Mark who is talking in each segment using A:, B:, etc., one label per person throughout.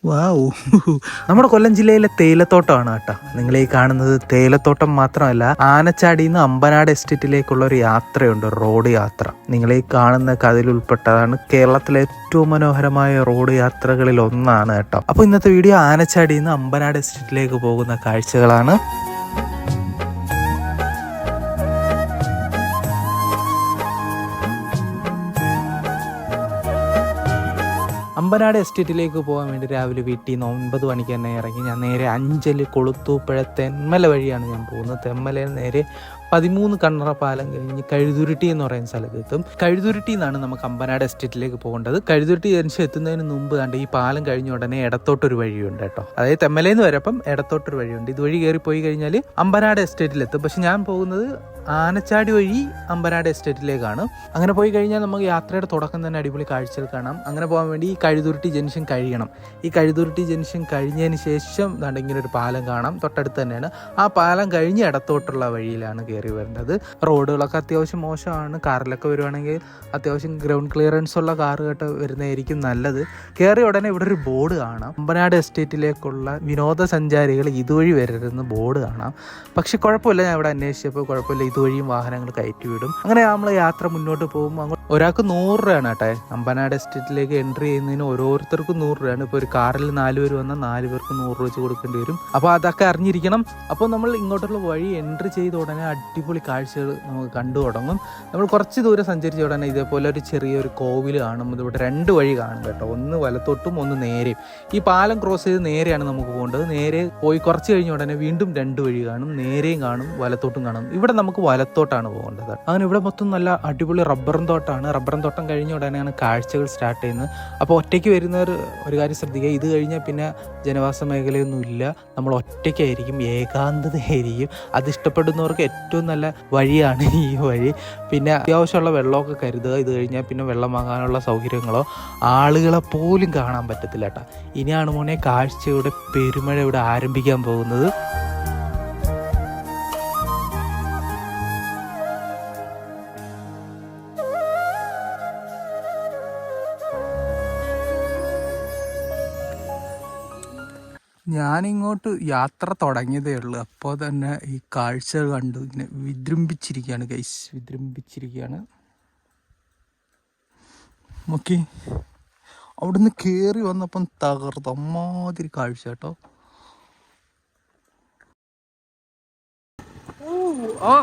A: വാവ്. നമ്മുടെ കൊല്ലം ജില്ലയിലെ തേയിലത്തോട്ടമാണ് കേട്ടോ നിങ്ങൾ ഈ കാണുന്നത്. തേയിലത്തോട്ടം മാത്രമല്ല, ആനച്ചാടിയിൽ നിന്ന് അമ്പനാട് എസ്റ്റേറ്റിലേക്കുള്ള ഒരു യാത്രയുണ്ട്, റോഡ് യാത്ര. നിങ്ങൾ ഈ കാണുന്ന അതിൽ ഉൾപ്പെട്ടതാണ്. കേരളത്തിലെ ഏറ്റവും മനോഹരമായ റോഡ് യാത്രകളിൽ ഒന്നാണ് കേട്ടോ. അപ്പോൾ ഇന്നത്തെ വീഡിയോ ആനച്ചാടിയിൽ നിന്ന് അമ്പനാട് എസ്റ്റേറ്റിലേക്ക് പോകുന്ന കാഴ്ചകളാണ്. അമ്പനാട് എസ്റ്റേറ്റിലേക്ക് പോകാൻ വേണ്ടി രാവിലെ വീട്ടിൽ നിന്ന് 9 മണിക്ക് തന്നെ ഇറങ്ങി ഞാൻ നേരെ അഞ്ചൽ, കൊളുത്തൂപ്പുഴ, തെന്മല വഴിയാണ് ഞാൻ പോകുന്നത്. തെന്മലയിൽ നേരെ 13 കണ്ണറ പാലം കഴിഞ്ഞ് കഴുതുരുട്ടി എന്ന് പറയുന്ന സ്ഥലത്തെത്തും. കഴുതുരുട്ടി നിന്നാണ് നമുക്ക് അമ്പനാട് എസ്റ്റേറ്റിലേക്ക് പോകേണ്ടത്. കഴുതുരുട്ടി ജംഗ്ഷൻ എത്തുന്നതിന് മുമ്പ് കണ്ട് ഈ പാലം കഴിഞ്ഞ ഉടനെ ഇടത്തോട്ടൊരു വഴിയുണ്ട് കേട്ടോ. അതായത് തെന്മലയിൽ നിന്ന് വരപ്പം ഇടത്തോട്ടൊരു വഴിയുണ്ട്. ഇതുവഴി കയറി പോയി കഴിഞ്ഞാൽ അമ്പനാട് എസ്റ്റേറ്റിലെത്തും. പക്ഷെ ഞാൻ പോകുന്നത് ആനച്ചാടി വഴി അമ്പനാട് എസ്റ്റേറ്റിലേക്കാണ്. അങ്ങനെ പോയി കഴിഞ്ഞാൽ നമുക്ക് യാത്രയുടെ തുടക്കം തന്നെ അടിപൊളി കാഴ്ചകൾ കാണാം. അങ്ങനെ പോകാൻ വേണ്ടി ഈ കഴുതുരുട്ടി ജംഗ്ഷൻ കഴിയണം. ഈ കഴുതുരുട്ടി ജംഗ്ഷൻ കഴിഞ്ഞതിന് ശേഷം ഇങ്ങനെ ഒരു പാലം കാണാം, തൊട്ടടുത്ത് തന്നെയാണ്. ആ പാലം കഴിഞ്ഞ് ഇടത്തോട്ടുള്ള വഴിയിലാണ് കയറി വരേണ്ടത്. റോഡുകളൊക്കെ അത്യാവശ്യം മോശമാണ്. കാറിലൊക്കെ വരുവാണെങ്കിൽ അത്യാവശ്യം ഗ്രൗണ്ട് ക്ലിയറൻസ് ഉള്ള കാറുകെട്ട് വരുന്നതായിരിക്കും നല്ലത്. കയറിയ ഉടനെ ഇവിടെ ഒരു ബോർഡ് കാണാം, അമ്പനാട് എസ്റ്റേറ്റിലേക്കുള്ള വിനോദസഞ്ചാരികൾ ഇതുവഴി വരരുതെന്ന് ബോർഡ് കാണാം. പക്ഷെ കുഴപ്പമില്ല, ഞാൻ ഇവിടെ അന്വേഷിച്ചപ്പോൾ കുഴപ്പമില്ല, ഇതുവഴിയും വാഹനങ്ങൾ കയറ്റി വിടും. അങ്ങനെ നമ്മൾ യാത്ര മുന്നോട്ട് പോകുമ്പോൾ ഒരാൾക്ക് 100 രൂപയാണ് കേട്ടോ. അമ്പനാട് എസ്റ്റേറ്റിലേക്ക് എൻട്രി ചെയ്യുന്നതിന് ഓരോരുത്തർക്കും 100 രൂപയാണ്. ഇപ്പോൾ ഒരു കാറിൽ 4 പേര് വന്നാൽ 4 പേർക്ക് 100 രൂപ വെച്ച് കൊടുക്കേണ്ടി വരും. അപ്പോൾ അതൊക്കെ അറിഞ്ഞിരിക്കണം. അപ്പോൾ നമ്മൾ ഇങ്ങോട്ടുള്ള വഴി എൻട്രി ചെയ്ത ഉടനെ അടിപൊളി കാഴ്ചകൾ നമുക്ക് കണ്ടു തുടങ്ങും. നമ്മൾ കുറച്ച് ദൂരം സഞ്ചരിച്ച ഉടനെ ഇതേപോലെ ഒരു ചെറിയൊരു കോവിൽ കാണും. ഇവിടെ 2 വഴി കാണും കേട്ടോ, ഒന്ന് വലത്തോട്ടും ഒന്ന് നേരെയും. ഈ പാലം ക്രോസ് ചെയ്ത് നേരെയാണ് നമുക്ക് പോകേണ്ടത്. നേരെ പോയി കുറച്ച് കഴിഞ്ഞ ഉടനെ വീണ്ടും 2 വഴി കാണും, നേരെയും കാണും വലത്തോട്ടും കാണും. ഇവിടെ നമുക്ക് വലത്തോട്ടാണ് പോകേണ്ടത്. അങ്ങനെ ഇവിടെ മൊത്തം നല്ല അടിപൊളി റബ്ബറും തോട്ടമാണ്. റബ്ബറും തോട്ടം കഴിഞ്ഞ ഉടനെയാണ് കാഴ്ചകൾ സ്റ്റാർട്ട് ചെയ്യുന്നത്. അപ്പോൾ ഒറ്റയ്ക്ക് വരുന്നവർ ഒരു കാര്യം ശ്രദ്ധിക്കുക, ഇത് കഴിഞ്ഞാൽ പിന്നെ ജനവാസ മേഖലയൊന്നും ഇല്ല, നമ്മൾ ഒറ്റയ്ക്കായിരിക്കും, ഏകാന്തതയായിരിക്കും. അത് ഇഷ്ടപ്പെടുന്നവർക്ക് ഏറ്റവും നല്ല വഴിയാണ് ഈ വഴി. പിന്നെ അത്യാവശ്യമുള്ള വെള്ളമൊക്കെ കരുതുക. ഇത് കഴിഞ്ഞാൽ പിന്നെ വെള്ളം വാങ്ങാനുള്ള സൗകര്യങ്ങളോ ആളുകളെ പോലും കാണാൻ പറ്റത്തില്ല കേട്ടോ. ഇനിയാണ് മോനെ കാഴ്ചയുടെ പെരുമഴ ഇവിടെ ആരംഭിക്കാൻ പോകുന്നത്. ഞാനിങ്ങോട്ട് യാത്ര തുടങ്ങിയതേ ഉള്ളൂ, അപ്പോൾ തന്നെ ഈ കാഴ്ചകൾ കണ്ടു ഇങ്ങനെ വിജൃംഭിച്ചിരിക്കുകയാണ് ഗൈസ്, വിജൃംഭിച്ചിരിക്കുകയാണ്. നോക്കി, അവിടുന്ന് കയറി വന്നപ്പം തകർത്ത് അമ്മാതിരി കാഴ്ച കേട്ടോ.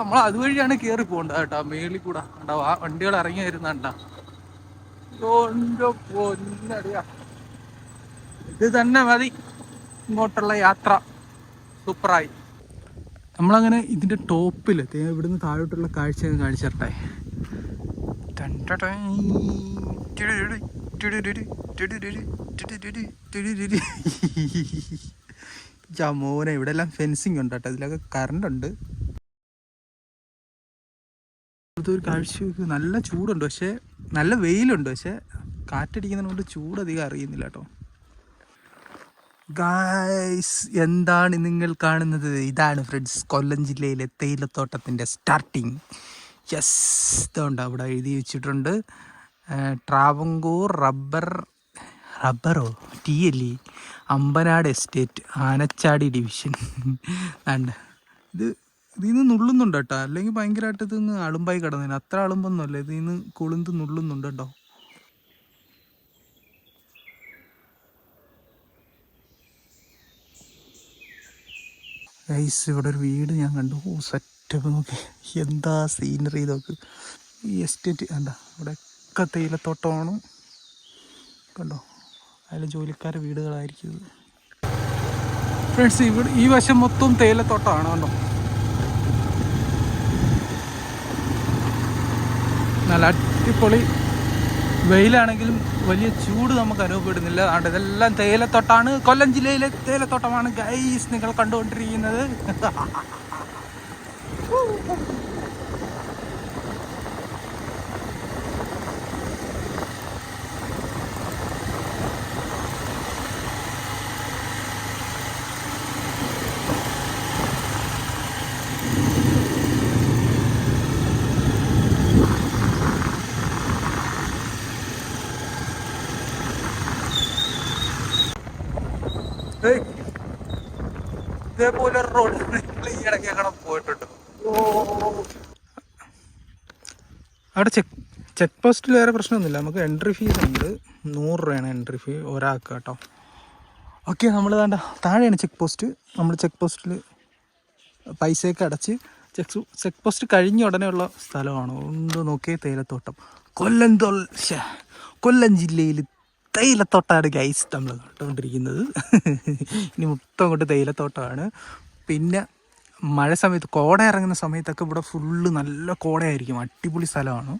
A: നമ്മൾ അതുവഴിയാണ് കയറി പോകേണ്ടത് കേട്ടോ, മേളിൽ കൂടെ ഉണ്ടാവും. ആ വണ്ടികൾ ഇറങ്ങി വരുന്നുണ്ടാ. പൊന്നടിയാ, ഇത് തന്നെ മതി ഇങ്ങോട്ടുള്ള യാത്ര. സൂപ്പറായി. നമ്മളങ്ങനെ ഇതിൻ്റെ ടോപ്പിൽ ഇവിടുന്ന് താഴോട്ടുള്ള കാഴ്ച കാണിച്ചു തരട്ടെ. ജമോനെ, ഇവിടെ എല്ലാം ഫെൻസിങ് ഉണ്ട് കേട്ടോ, ഇതിലൊക്കെ കറണ്ട് ഉണ്ട്. ഇവിടുത്തെ ഒരു കാഴ്ച നല്ല ചൂടുണ്ട്, പക്ഷെ നല്ല വെയിലുണ്ട്, പക്ഷെ കാറ്റടിക്കുന്നതിന് കൊണ്ട് ചൂട് അധികം അറിയുന്നില്ല കേട്ടോ. ഗായ്സ്, എന്താണ് നിങ്ങൾ കാണുന്നത്? ഇതാണ് ഫ്രണ്ട്സ് കൊല്ലം ജില്ലയിലെ തേയിലത്തോട്ടത്തിൻ്റെ സ്റ്റാർട്ടിങ്. യെസ്, ഇതുകൊണ്ട് അവിടെ എഴുതി വെച്ചിട്ടുണ്ട് ട്രാവങ്കൂർ റബ്ബറോ ടീ അല്ലേ, അമ്പനാട് എസ്റ്റേറ്റ്, ആനച്ചാടി ഡിവിഷൻ. വേണ്ട, ഇതിൽ നിന്ന് നുള്ളുന്നുണ്ട് കേട്ടോ, അല്ലെങ്കിൽ ഭയങ്കരമായിട്ട് ഇതിന്ന് അളുമ്പായി കിടന്നതിന്. അത്ര അളുമ്പൊന്നുമല്ല, ഇതിൽ നിന്ന് കുളിന്ത് നുള്ളുന്നുണ്ട് കേട്ടോ. ഗൈസ്, ഇവിടെ ഒരു വീട് ഞാൻ കണ്ടു. സെറ്റപ്പ് നോക്കി, എന്താ സീനറി നോക്ക്. ഈ എസ്റ്റേറ്റ് കണ്ട, ഇവിടെ ഒക്കെ തേയിലത്തോട്ടമാണ് കണ്ടോ, അതിൽ ജോലിക്കാരുടെ വീടുകളായിരിക്കും ഇത്. ഫ്രണ്ട്സ്, ഇവിടെ ഈ വശം മൊത്തം തേയിലത്തോട്ടമാണ് കണ്ടോ. നല്ല അടിപൊളി വെയിലാണെങ്കിലും വലിയ ചൂട് നമുക്ക് അനുഭവപ്പെടുന്നില്ല. അതുകൊണ്ട് ഇതെല്ലാം തേയിലത്തോട്ടാണ്, കൊല്ലം ജില്ലയിലെ തേയിലത്തോട്ടമാണ് ഗൈസ് നിങ്ങൾ കണ്ടുകൊണ്ടിരിക്കുന്നത്. ഇതേപോലെ റോഡ് ഈ ഇടയ്ക്ക് അങ്ങനെ പോയിട്ടുണ്ട്. അവിടെ ചെക്ക് പോസ്റ്റിൽ വേറെ പ്രശ്നമൊന്നുമില്ല. നമുക്ക് എൻട്രി ഫീസ് ഉണ്ട്, 100 രൂപയാണ് എൻട്രി ഫീ ഒരാൾക്ക് കേട്ടോ. ഓക്കെ, നമ്മൾ വേണ്ട താഴെയാണ് ചെക്ക് പോസ്റ്റ്. നമ്മൾ ചെക്ക് പോസ്റ്റിൽ പൈസയൊക്കെ അടച്ച് ചെക്ക് പോസ്റ്റ് കഴിഞ്ഞ ഉടനെ ഉള്ള സ്ഥലമാണ്. ഉണ്ട് നോക്കിയേ, തേയിലത്തോട്ടം. കൊല്ലം ജില്ലയിൽ തേയിലത്തോട്ടമാണ് ഗൈസ് നമ്മൾ കണ്ടുകൊണ്ടിരിക്കുന്നത്. ഇനി മൊത്തം അങ്ങോട്ട് തേയിലത്തോട്ടമാണ്. പിന്നെ മഴ സമയത്ത് കോട ഇറങ്ങുന്ന സമയത്തൊക്കെ ഇവിടെ ഫുള്ള് നല്ല കോടയായിരിക്കും. അടിപൊളി സ്ഥലമാണ്.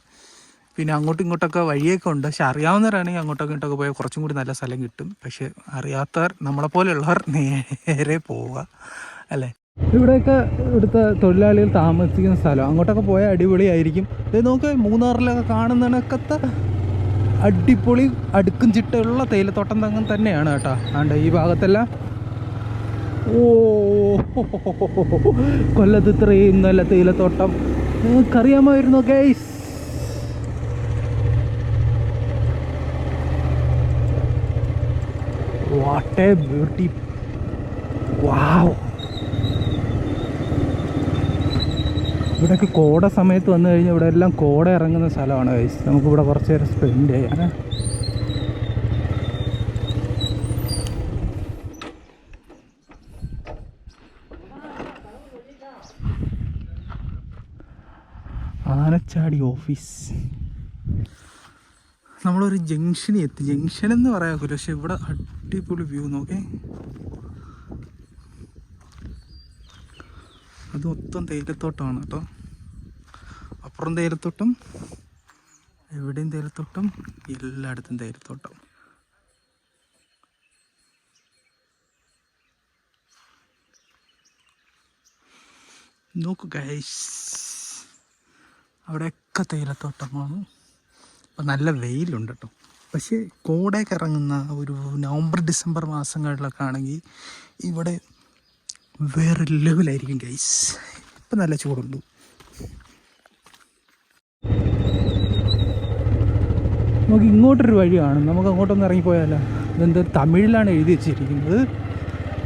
A: പിന്നെ അങ്ങോട്ടും ഇങ്ങോട്ടൊക്കെ വഴിയൊക്കെ ഉണ്ട്. പക്ഷെ അറിയാവുന്നവരാണെങ്കിൽ അങ്ങോട്ടൊക്കെ ഇങ്ങോട്ടൊക്കെ പോയാൽ കുറച്ചും കൂടി നല്ല സ്ഥലം കിട്ടും. പക്ഷെ അറിയാത്തവർ, നമ്മളെപ്പോലെയുള്ളവർ നേരെ പോവുക അല്ലേ. ഇവിടെയൊക്കെ ഇവിടുത്തെ തൊഴിലാളികൾ താമസിക്കുന്ന സ്ഥലം. അങ്ങോട്ടൊക്കെ പോയാൽ അടിപൊളിയായിരിക്കും. ഇത് നോക്ക്, മൂന്നാറിലൊക്കെ കാണുന്നതിനൊക്കത്തെ അടിപൊളി അടുക്കും ചിട്ടുള്ള തേയിലത്തോട്ടം തന്നെയാണ് കേട്ടോ. ആണ്ട് ഈ ഭാഗത്തെല്ലാം. ഓ, കൊല്ലത്ത് ഇത്രയും നല്ല തേയിലത്തോട്ടം നിങ്ങൾക്കറിയാമായിരുന്നു guys? What a beauty. Wow. ഇവിടെയൊക്കെ കോട സമയത്ത് വന്നു കഴിഞ്ഞാൽ ഇവിടെ എല്ലാം കോട ഇറങ്ങുന്ന സ്ഥലമാണ് ഗൈസ്. നമുക്കിവിടെ കുറച്ച് നേരം സ്പെൻഡ് ചെയ്യാൻ. ആനച്ചാടി ഓഫീസ്. നമ്മളൊരു ജംഗ്ഷനിൽ എത്തി. ജംഗ്ഷൻ എന്ന് പറയാൻ പറ്റില്ല, പക്ഷെ ഇവിടെ അടിപൊളി വ്യൂ നോക്കേ. അത് മൊത്തം തേയിലത്തോട്ടമാണ് കേട്ടോ. അപ്പുറം തേയിലത്തോട്ടം, എവിടെയും തേയിലത്തോട്ടം, എല്ലായിടത്തും തേയിലത്തോട്ടം. നോക്കൂ ഗൈസ്, അവിടെയൊക്കെ തേയിലത്തോട്ടമാണ്. അപ്പം നല്ല വെയിലുണ്ട് കേട്ടോ. പക്ഷേ കോടയൊക്കെ ഇറങ്ങുന്ന ഒരു നവംബർ ഡിസംബർ മാസങ്ങളിലൊക്കെ ആണെങ്കിൽ ഇവിടെ വേറെ ലെവലായിരിക്കും ഗൈസ്. ഇപ്പം നല്ല ചൂടുണ്ട്. നമുക്ക് ഇങ്ങോട്ടൊരു വഴി കാണും. നമുക്ക് അങ്ങോട്ടൊന്ന് ഇറങ്ങിപ്പോയാലോ? ഇതെന്താ തമിഴിലാണ് എഴുതി വെച്ചിരിക്കുന്നത്.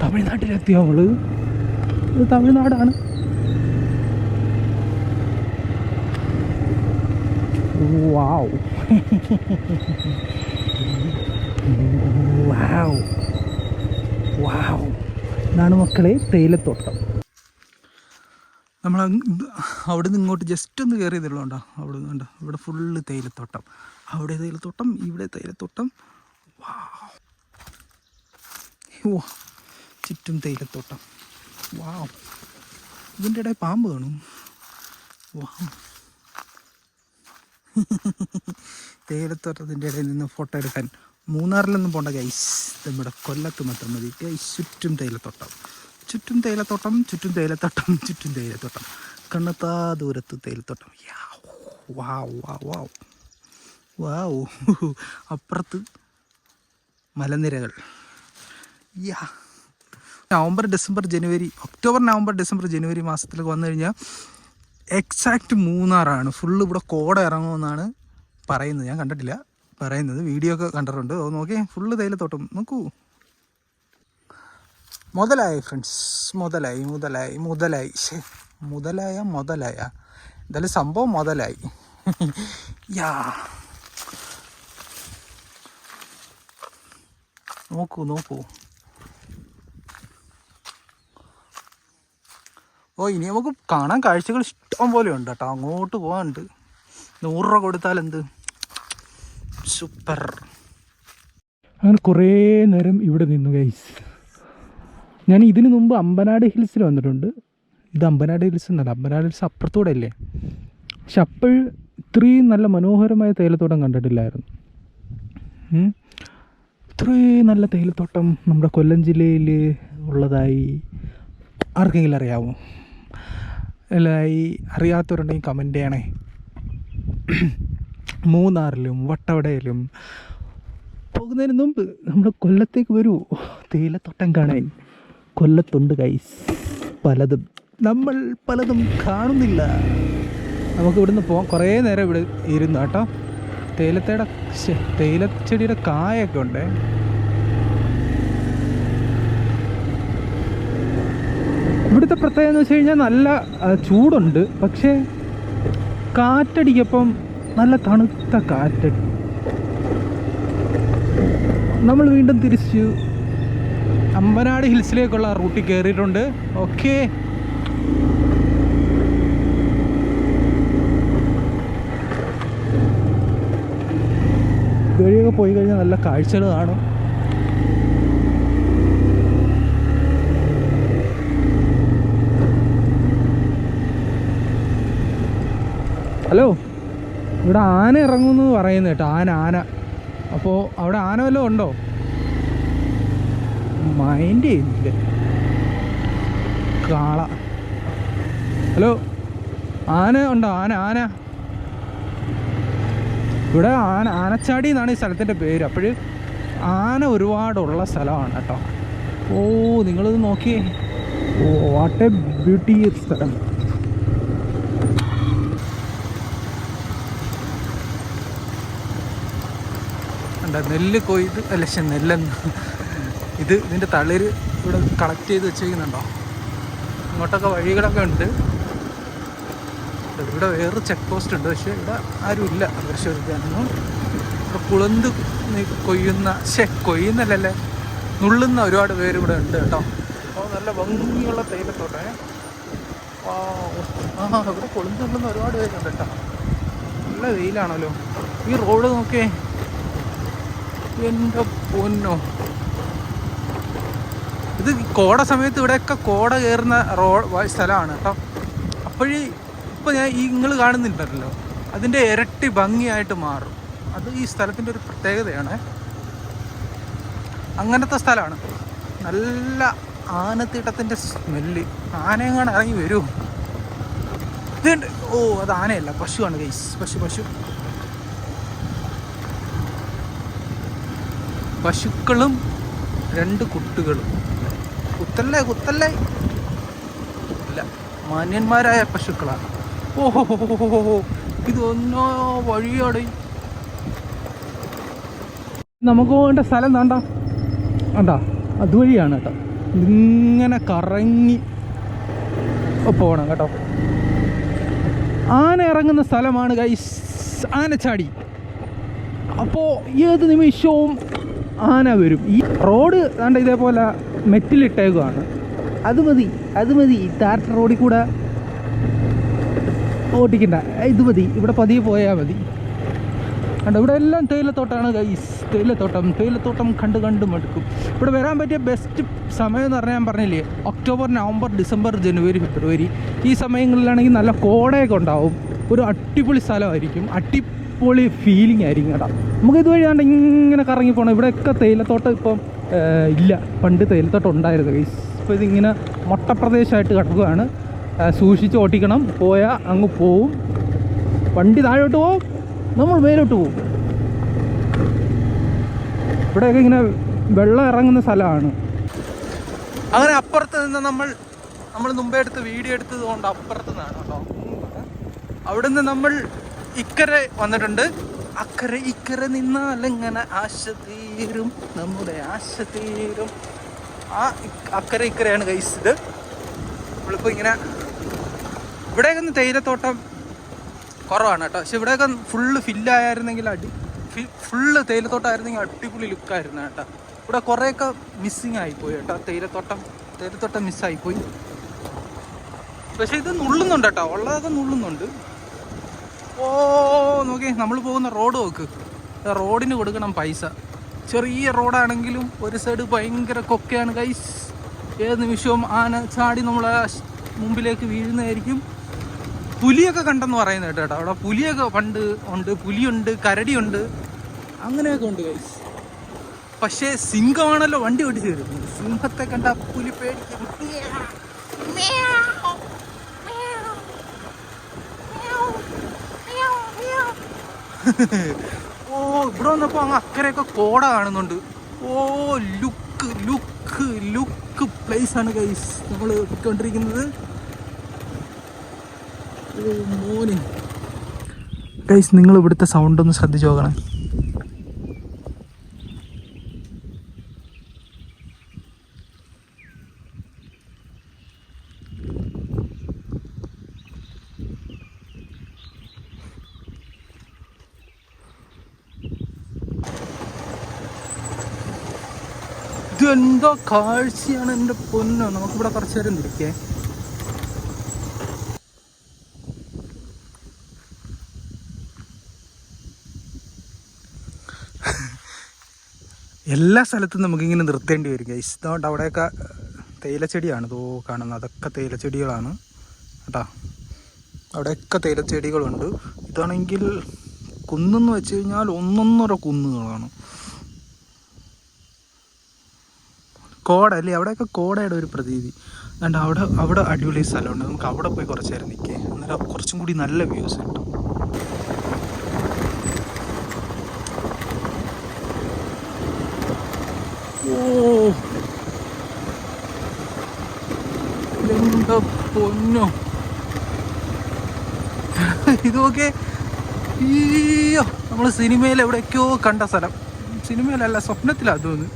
A: തമിഴ്നാട്ടിലെത്തിയോ നമ്മൾ? ഇത് തമിഴ്നാടാണ്. വാവ് വാവ് വാവ്. ഇതാണ് മക്കളെ തേയിലത്തോട്ടം. നമ്മൾ അവിടെ നിന്ന് ഇങ്ങോട്ട് ജസ്റ്റ് ഒന്ന് കയറിയതുള്ളൂ. ഉണ്ടോ അവിടെ നിന്ന്? ഇവിടെ ഫുള്ള് തേയിലത്തോട്ടം. അവിടെ തേയിലത്തോട്ടം, ഇവിടെ തേയിലത്തോട്ടം. വാവ്, ചുറ്റും തേയിലത്തോട്ടം. വാവ്, ഇതിൻ്റെ ഇടയിൽ പാമ്പ് കാണും. വാവ്, തേയിലത്തോട്ടത്തിൻ്റെ ഇടയിൽ നിന്ന് ഫോട്ടോ എടുക്കാൻ മൂന്നാറിലൊന്നും പോണ്ട ഗൈസ്. നമ്മുടെ കൊല്ലത്ത് മാത്രം മതി ഗൈസ്. ചുറ്റും തേയിലത്തോട്ടം, ചുറ്റും തേയിലത്തോട്ടം, ചുറ്റും തേയിലത്തോട്ടം, ചുറ്റും തേയിലത്തോട്ടം. കണ്ണെത്താ ദൂരത്ത് തേയിലത്തോട്ടം. വാവ് വാവ് വാവ് വാവ്. അപ്പുറത്ത് മലനിരകൾ. നവംബർ ഡിസംബർ ജനുവരി, ഒക്ടോബർ നവംബർ ഡിസംബർ ജനുവരി മാസത്തിലൊക്കെ വന്നു കഴിഞ്ഞാൽ എക്സാക്റ്റ് മൂന്നാറാണ്. ഫുള്ള് ഇവിടെ കോട ഇറങ്ങുമെന്നാണ് പറയുന്നത്. ഞാൻ കണ്ടിട്ടില്ല, പറയുന്നത് വീഡിയോ ഒക്കെ കണ്ടിട്ടുണ്ട്. ഓ നോക്കിയേ, ഫുള്ള് തേയിലത്തോട്ടം. നോക്കൂ, മുതലായി ഫ്രണ്ട്സ്, മുതലായി മുതലായി മുതലായി മുതലായ എന്തായാലും സംഭവം മുതലായി. നോക്കൂ നോക്കൂ. ഓ, ഇനി നമുക്ക് കാണാൻ കാഴ്ചകൾ ഇഷ്ടം പോലെ ഉണ്ട് കേട്ടോ. അങ്ങോട്ട് പോകാനുണ്ട്. 100 രൂപ കൊടുത്താൽ എന്ത് സൂപ്പർ. അങ്ങനെ കുറേ നേരം ഇവിടെ നിന്നു ഗൈസ്. ഞാൻ ഇതിനു മുമ്പ് അമ്പനാട് ഹിൽസിൽ വന്നിട്ടുണ്ട്. ഇത് അമ്പനാട് ഹിൽസ് എന്നല്ല, അമ്പനാട് ഹിൽസ് അപ്പുറത്തൂടെ അല്ലേ. പക്ഷെ അപ്പോൾ ഇത്രയും നല്ല മനോഹരമായ തേയിലത്തോട്ടം കണ്ടിട്ടില്ലായിരുന്നു. ഇത്രയും നല്ല തേയിലത്തോട്ടം നമ്മുടെ കൊല്ലം ജില്ലയിൽ ഉള്ളതായി ആർക്കെങ്കിലും അറിയാമോ? അല്ല, ഈ അറിയാത്തവരുണ്ടെങ്കിൽ കമൻറ്റ് ചെയ്യണേ. മൂന്നാറിലും വട്ടവടയിലും പോകുന്നതിന് മുമ്പ് നമ്മുടെ കൊല്ലത്തേക്ക് വരൂ, തേയിലത്തോട്ടം കാണാൻ. കൊല്ലത്തുണ്ട് ഗൈസ് പലതും, നമ്മൾ പലതും കാണുന്നില്ല. നമുക്ക് ഇവിടുന്ന് പോകാം. കുറേ നേരം ഇവിടെ ഇരുന്നു കേട്ടോ. തേയിലച്ചെടിയുടെ കായൊക്കെ ഉണ്ട്. ഇവിടുത്തെ പ്രത്യേകത എന്ന് വെച്ച് കഴിഞ്ഞാൽ നല്ല ചൂടുണ്ട്, പക്ഷേ കാറ്റടിക്കപ്പം നല്ല തണുത്ത കാറ്റടി. നമ്മൾ വീണ്ടും തിരിച്ചു അമ്പനാട് ഹിൽസിലേക്കുള്ള റൂട്ടിൽ കയറിയിട്ടുണ്ട്. ഓക്കെ, ഇതുവഴിയൊക്കെ പോയി കഴിഞ്ഞാൽ നല്ല കാഴ്ചകൾ കാണും. ഹലോ, ഇവിടെ ആന ഇറങ്ങുമെന്ന് പറയുന്നത് കേട്ടോ. ആന. അപ്പോൾ അവിടെ ആന വല്ലതും ഉണ്ടോ? മൈൻഡ് ചെയ്യുന്നില്ല. കാള. ഹലോ, ആന ഉണ്ടോ? ആന ഇവിടെ ആനച്ചാടി എന്നാണ് ഈ സ്ഥലത്തിൻ്റെ പേര്. അപ്പോൾ ആന ഒരുപാടുള്ള സ്ഥലമാണ് കേട്ടോ. ഓ, നിങ്ങളിത് നോക്കിയേ. ഓ, വാട്ട് എ ബ്യൂട്ടി സ്ഥലം. നെല്ല് കൊയ്ത് നെല്ലെന്ന് ഇതിൻ്റെ തളിര് ഇവിടെ കളക്ട് ചെയ്ത് വെച്ചിരിക്കുന്നുണ്ടോ? ഇങ്ങോട്ടൊക്കെ വഴികളൊക്കെ ഉണ്ട്. ഇവിടെ വേറൊരു ചെക്ക് പോസ്റ്റ് ഉണ്ട്, പക്ഷേ ഇവിടെ ആരുമില്ല പരിശോധിക്കാനൊന്നും. ഇവിടെ കുളന്ത് കൊയ്യുന്നല്ലേ, നുള്ളുന്ന ഒരുപാട് പേര് ഇവിടെ ഉണ്ട് കേട്ടോ. അപ്പോൾ നല്ല ഭംഗിയുള്ള തേയിലത്തോട്ടേ. ഇവിടെ കുളന്ത് നുള്ളുന്ന ഒരുപാട് പേരുണ്ട് കേട്ടോ. നല്ല വെയിലാണല്ലോ. ഈ റോഡ് നോക്കേ, എൻ്റെ പൊന്നോ. ഇത് കോട സമയത്ത് ഇവിടെയൊക്കെ കോട കയറുന്ന സ്ഥലമാണ് കേട്ടോ. ഇപ്പോൾ ഞാൻ നിങ്ങൾ കാണുന്നുണ്ടല്ലോ, അതിൻ്റെ ഇരട്ടി ഭംഗിയായിട്ട് മാറും. അത് ഈ സ്ഥലത്തിൻ്റെ ഒരു പ്രത്യേകതയാണ്. അങ്ങനത്തെ സ്ഥലമാണ്. നല്ല ആനത്തീട്ടത്തിൻ്റെ സ്മെല്ല്. ആനയെങ്ങാണ് ഇറങ്ങി വരും. ഇതുണ്ട്. ഓ, അത് ആനയല്ല, പശുവാണ് ഗൈസ്. പശുക്കളും 2 കുട്ടികളും. കുത്തല്ലേ ഇല്ല, മാന്യന്മാരായ പശുക്കളാണ്. ഓഹോ, ഇതൊന്നോ വഴിയോടെ നമുക്ക് പോകേണ്ട സ്ഥലം കണ്ടാ അതുവഴിയാണ് കേട്ടോ. ഇങ്ങനെ കറങ്ങി പോകണം കേട്ടോ. ആന ഇറങ്ങുന്ന സ്ഥലമാണ് ഗൈസ്, ആനച്ചാടി. അപ്പോൾ ഏത് നിമിഷവും ആന വരും. ഈ റോഡ് കണ്ട ഇതേപോലെ മെറ്റിലിട്ടേക്കുവാണ്. അത് മതി താറ്റ റോഡിൽ കൂടെ ഓടിക്കണ്ട. ഇത് മതി, ഇവിടെ പതിയെ പോയാൽ മതി. കണ്ട ഇവിടെ എല്ലാം തേയിലത്തോട്ടമാണ് ഗൈസ്. തേയിലത്തോട്ടം കണ്ട് മടുക്കും. ഇവിടെ വരാൻ പറ്റിയ ബെസ്റ്റ് സമയം എന്ന് പറഞ്ഞാൽ ഞാൻ പറഞ്ഞില്ലേ, ഒക്ടോബർ, നവംബർ, ഡിസംബർ, ജനുവരി, ഫെബ്രുവരി ഈ സമയങ്ങളിലാണെങ്കിൽ നല്ല കോടയൊക്കെ ഉണ്ടാവും. ഒരു അടിപൊളി സ്ഥലമായിരിക്കും. അടിപൊളി ഫീലിംഗ് ആയിരിക്കും കേട്ടോ. നമുക്ക് ഇതുവഴി ആണ്ട് ഇങ്ങനെ കറങ്ങി പോകണം. ഇവിടെയൊക്കെ തേയിലത്തോട്ടം ഇപ്പം ഇല്ല. പണ്ട് തേയിലത്തോട്ടം ഉണ്ടായിരുന്നു ഗൈസ്. ഇപ്പോൾ ഇതിങ്ങനെ മൊട്ടപ്രദേശമായിട്ട് കിടക്കുകയാണ്. സൂക്ഷിച്ച് ഓട്ടിക്കണം. പോയാൽ അങ്ങ് പോവും. വണ്ടി താഴോട്ട് പോവും, നമ്മൾ മേലോട്ട് പോവും. ഇവിടെയൊക്കെ ഇങ്ങനെ വെള്ളം ഇറങ്ങുന്ന സ്ഥലമാണ്. അങ്ങനെ അപ്പുറത്ത് നിന്ന് നമ്മൾ മുമ്പേ എടുത്ത് വീഡിയോ എടുത്തത് കൊണ്ട് അപ്പുറത്ത് നിന്നാണ് കേട്ടോ. അവിടുന്ന് നമ്മൾ ഇക്കരെ വന്നിട്ടുണ്ട്. ഇക്കരെ നിന്നാലെങ്ങനെ ആശ തീരും, നമ്മുടെ ആശ തീരും. ആ ഇക്കരെയാണ് ഗൈസ് ഇത്. നമ്മളിപ്പോൾ ഇങ്ങനെ ഇവിടെയൊക്കെ ഒന്ന് തേയിലത്തോട്ടം കുറവാണ് കേട്ടോ. പക്ഷെ ഇവിടെയൊക്കെ ഫുള്ള് ഫില്ലായിരുന്നെങ്കിൽ ഫുള്ള് തേയിലത്തോട്ടമായിരുന്നെങ്കിൽ അടിപൊളി ലുക്കായിരുന്നു കേട്ടോ. ഇവിടെ കുറേയൊക്കെ മിസ്സിങ് ആയിപ്പോയി കേട്ടോ. തേയിലത്തോട്ടം മിസ്സായിപ്പോയി. പക്ഷെ ഇത് നുള്ളുന്നുണ്ട് കേട്ടോ, ഉള്ളതൊക്കെ നുള്ളുന്നുണ്ട്. ഓ, നോക്കി നമ്മൾ പോകുന്ന റോഡ് നോക്ക്. റോഡിന് കൊടുക്കണം പൈസ. ചെറിയ റോഡാണെങ്കിലും ഒരു സൈഡ് ഭയങ്കര കൊക്കയാണ് ഗൈസ്. ഏത് നിമിഷവും ആന ചാടി നമ്മളെ മുമ്പിലേക്ക് വീഴുന്നതായിരിക്കും. പുലിയൊക്കെ കണ്ടെന്ന് പറയുന്നത് കേട്ടോ. അവിടെ പുലിയൊക്കെ പണ്ട് ഉണ്ട്. പുലിയുണ്ട്, കരടിയുണ്ട്, അങ്ങനെയൊക്കെ ഉണ്ട് ഗൈസ്. പക്ഷേ സിംഹമാണല്ലോ വണ്ടി ഓടിച്ച് വരുന്നത്. സിംഹത്തെ കണ്ട പുലി പേടിക്കും. ഓ, ഇവിടെ വന്നപ്പോൾ അങ്ങ് അക്കരെയൊക്കെ കോട കാണുന്നുണ്ട്. ഓ, ലുക്ക് പ്ലേസ് ആണ് ഗൈസ് നമ്മൾ എത്തിക്കൊണ്ടിരിക്കുന്നത്. ഓ മോനെ ഗൈസ്, നിങ്ങൾ ഇവിടുത്തെ സൗണ്ട് ഒന്ന് ശ്രദ്ധിച്ചു നോക്കണേ. ഇതെന്തോ കാഴ്ചയാണ് എൻ്റെ പൊന്നോ. നമുക്കിവിടെ കുറച്ച് നേരം ഇരിക്കേ. എല്ലാ സ്ഥലത്തും നമുക്കിങ്ങനെ നിർത്തേണ്ടി വരും ഗൈസ്. ഇതുകൊണ്ട് അവിടെയൊക്കെ തേയിലച്ചെടിയാണ് ഇതോ കാണുന്നത്. അതൊക്കെ തേയിലച്ചെടികളാണ് കേട്ടോ. അവിടെയൊക്കെ തേയിലച്ചെടികളുണ്ട്. ഇതാണെങ്കിൽ കുന്നെന്ന് വെച്ച് കഴിഞ്ഞാൽ ഒന്നൊന്നര കുന്നുകളാണ്. കോട അല്ലേ, അവിടെയൊക്കെ കോടയുടെ ഒരു പ്രതീതി. അതുകൊണ്ട് അവിടെ അടിപൊളി സ്ഥലമുണ്ട്. നമുക്ക് അവിടെ പോയി കുറച്ച് നേരം നിൽക്കേ. അന്നേരം കുറച്ചും കൂടി നല്ല വ്യൂസ് കിട്ടും. ഓ എന്താ പൊന്നോ ഇതൊക്കെ. അയ്യോ, നമ്മൾ സിനിമയിൽ എവിടെയൊക്കെയോ കണ്ട സ്ഥലം. സിനിമയിലല്ല, സ്വപ്നത്തിലാണ് തോന്നുന്നു.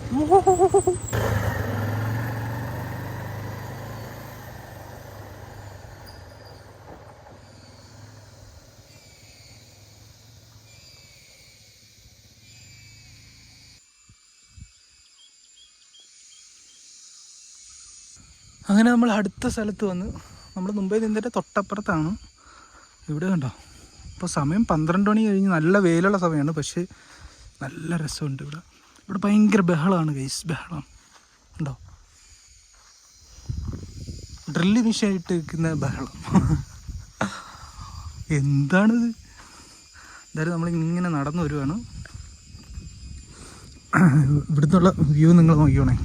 A: അങ്ങനെ നമ്മൾ അടുത്ത സ്ഥലത്ത് വന്ന്. നമ്മൾ മുമ്പേ നിന്നിട്ട് തൊട്ടപ്പുറത്താണ്. ഇവിടെ കണ്ടോ, ഇപ്പോൾ സമയം 12 മണി കഴിഞ്ഞ് നല്ല വെയിലുള്ള സമയമാണ്. പക്ഷേ നല്ല രസമുണ്ട് ഇവിടെ. ഇവിടെ ഭയങ്കര ബഹളമാണ് ഗൈസ്, ബഹളം ഉണ്ടോ. ഡ്രില്ല് മിഷായിട്ട് നിൽക്കുന്ന ബഹളം. എന്താണിത്? എന്തായാലും നമ്മളിങ്ങനെ നടന്നു വരുവാണ്. ഇവിടുന്നുള്ള വ്യൂ നിങ്ങൾ നോക്കിയോണേ.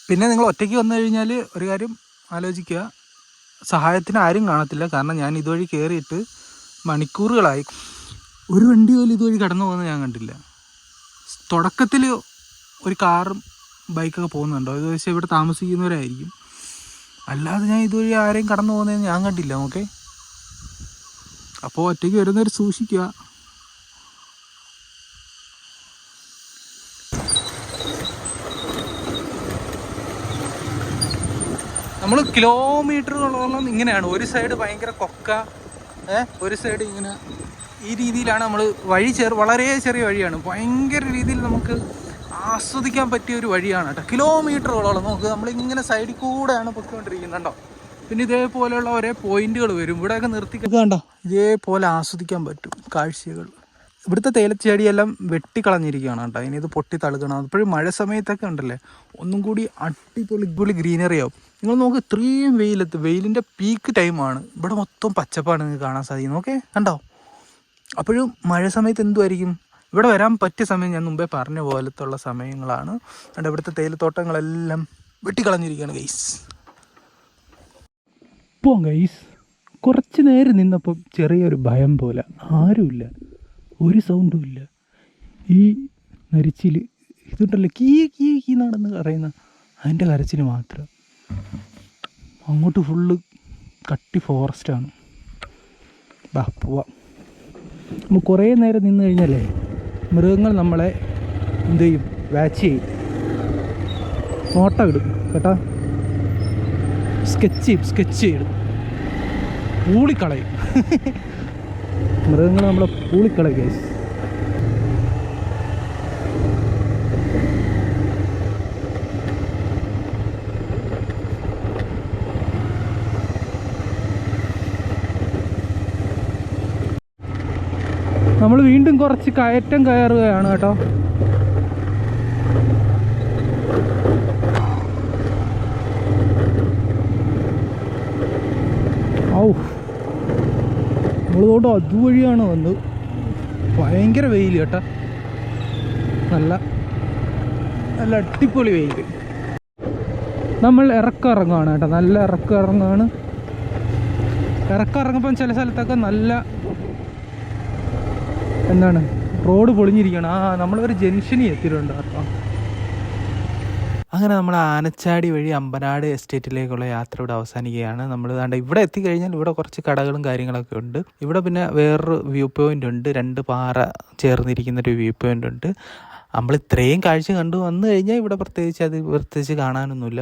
A: പിന്നെ നിങ്ങൾ ഒറ്റയ്ക്ക് വന്നു കഴിഞ്ഞാൽ ഒരു കാര്യം ആലോചിക്കുക, സഹായത്തിന് ആരും കാണത്തില്ല. കാരണം ഞാൻ ഇതുവഴി കയറിയിട്ട് മണിക്കൂറുകളായി. ഒരു വണ്ടി പോലും ഇതുവഴി കടന്നു പോകുന്നത് ഞാൻ കണ്ടില്ല. തുടക്കത്തിൽ ഒരു കാറും ബൈക്കൊക്കെ പോകുന്നുണ്ടോ, ഇത് പക്ഷേ ഇവിടെ താമസിക്കുന്നവരായിരിക്കും. അല്ലാതെ ഞാൻ ഇതുവഴി ആരെയും കടന്നു പോകുന്നതെന്ന് ഞാൻ കണ്ടില്ല. ഓക്കെ, അപ്പോൾ ഒറ്റയ്ക്ക് വരുന്നവർ സൂക്ഷിക്കുക. നമ്മൾ കിലോമീറ്ററുകളോളം ഇങ്ങനെയാണ്. ഒരു സൈഡ് ഭയങ്കര കൊക്ക, ഒരു സൈഡ് ഇങ്ങനെ ഈ രീതിയിലാണ് നമ്മൾ വഴി. വളരെ ചെറിയ വഴിയാണ്. ഭയങ്കര രീതിയിൽ നമുക്ക് ആസ്വദിക്കാൻ പറ്റിയ ഒരു വഴിയാണ് കേട്ടോ. കിലോമീറ്ററുകളോളം നമുക്ക് നമ്മളിങ്ങനെ സൈഡിൽ കൂടെയാണ് പൊയ്ക്കൊണ്ടിരിക്കുന്നുണ്ടോ. പിന്നെ ഇതേപോലെയുള്ള ഒരേ പോയിന്റുകൾ വരും. ഇവിടെയൊക്കെ നിർത്തി കണ്ടോ, ഇതേപോലെ ആസ്വദിക്കാൻ പറ്റും കാഴ്ചകൾ. ഇവിടുത്തെ തേയിലച്ചെടിയെല്ലാം വെട്ടിക്കളഞ്ഞിരിക്കുകയാണ് കേട്ടോ. ഇനി ഇത് പൊട്ടി തളുക്കണം. അപ്പോഴും മഴ സമയത്തൊക്കെ ഉണ്ടല്ലേ, ഒന്നും കൂടി അടിപൊളി ഗ്രീനറി ആവും. നിങ്ങൾ നോക്ക്, ഇത്രയും വെയിലിൻ്റെ പീക്ക് ടൈമാണ്. ഇവിടെ മൊത്തം പച്ചപ്പാണ് നിങ്ങൾക്ക് കാണാൻ സാധിക്കുന്നത്. ഓക്കെ, കണ്ടോ. അപ്പോഴും മഴ സമയത്ത് എന്തുമായിരിക്കും. ഇവിടെ വരാൻ പറ്റിയ സമയം ഞാൻ മുമ്പേ പറഞ്ഞ പോലത്തുള്ള സമയങ്ങളാണ്. അതുകൊണ്ട് ഇവിടുത്തെ തേയിലത്തോട്ടങ്ങളെല്ലാം വെട്ടിക്കളഞ്ഞിരിക്കുകയാണ് ഗൈസ്. ഇപ്പോൾ ഗൈസ് കുറച്ച് നേരം നിന്നപ്പം ചെറിയൊരു ഭയം പോലെ. ആരുമില്ല, ഒരു സൗണ്ടും ഇല്ല. ഈ നരിച്ചിൽ ഇതുണ്ടല്ലോ, കീ കീ കീ നടന്ന് പറയുന്ന അതിൻ്റെ കരച്ചിൽ മാത്രം. അങ്ങോട്ട് ഫുള്ള് കട്ടി ഫോറസ്റ്റാണ്. ബാ പോവാം. നമ്മൾ കുറേ നേരം നിന്ന് കഴിഞ്ഞാലേ മൃഗങ്ങൾ നമ്മളെ എന്ത് ചെയ്യും, വാച്ച് ചെയ്യും, നോട്ടം ഇടും കേട്ടോ. സ്കെച്ച് ചെയ്യും, പൂളിക്കളയും. മൃഗങ്ങൾ നമ്മളെ പൂളിക്കളയും ഗൈസ്. നമ്മൾ വീണ്ടും കുറച്ച് കയറ്റം കയറുകയാണ് കേട്ടോ. നമ്മളിതുകൊണ്ട് അതുവഴിയാണ് വന്നത്. ഭയങ്കര വെയിൽ കേട്ടോ, നല്ല അടിപൊളി വെയിൽ. നമ്മൾ ഇറങ്ങുകയാണ് കേട്ടോ, നല്ല ഇറങ്ങുകയാണ്. ഇറങ്ങുമ്പം ചില സ്ഥലത്തൊക്കെ നല്ല എന്താണ് റോഡ് പൊളിഞ്ഞിരിക്കുകയാണ്. നമ്മളൊരു ജംഗ്ഷനിൽ എത്തിയിട്ടുണ്ട് കേട്ടോ. അങ്ങനെ നമ്മൾ ആനച്ചാടി വഴി അമ്പനാട് എസ്റ്റേറ്റിലേക്കുള്ള യാത്ര ഇവിടെ അവസാനിക്കുകയാണ്. നമ്മൾ ദാണ്ട ഇവിടെ എത്തിക്കഴിഞ്ഞാൽ ഇവിടെ കുറച്ച് കടകളും കാര്യങ്ങളൊക്കെ ഉണ്ട്. ഇവിടെ പിന്നെ വേറൊരു വ്യൂ പോയിൻ്റ് ഉണ്ട്, 2 പാറ ചേർന്നിരിക്കുന്നൊരു വ്യൂ പോയിൻ്റ് ഉണ്ട്. നമ്മൾ ഇത്രയും കാഴ്ച കണ്ടു വന്നു കഴിഞ്ഞാൽ ഇവിടെ പ്രത്യേകിച്ച് കാണാനൊന്നുമില്ല.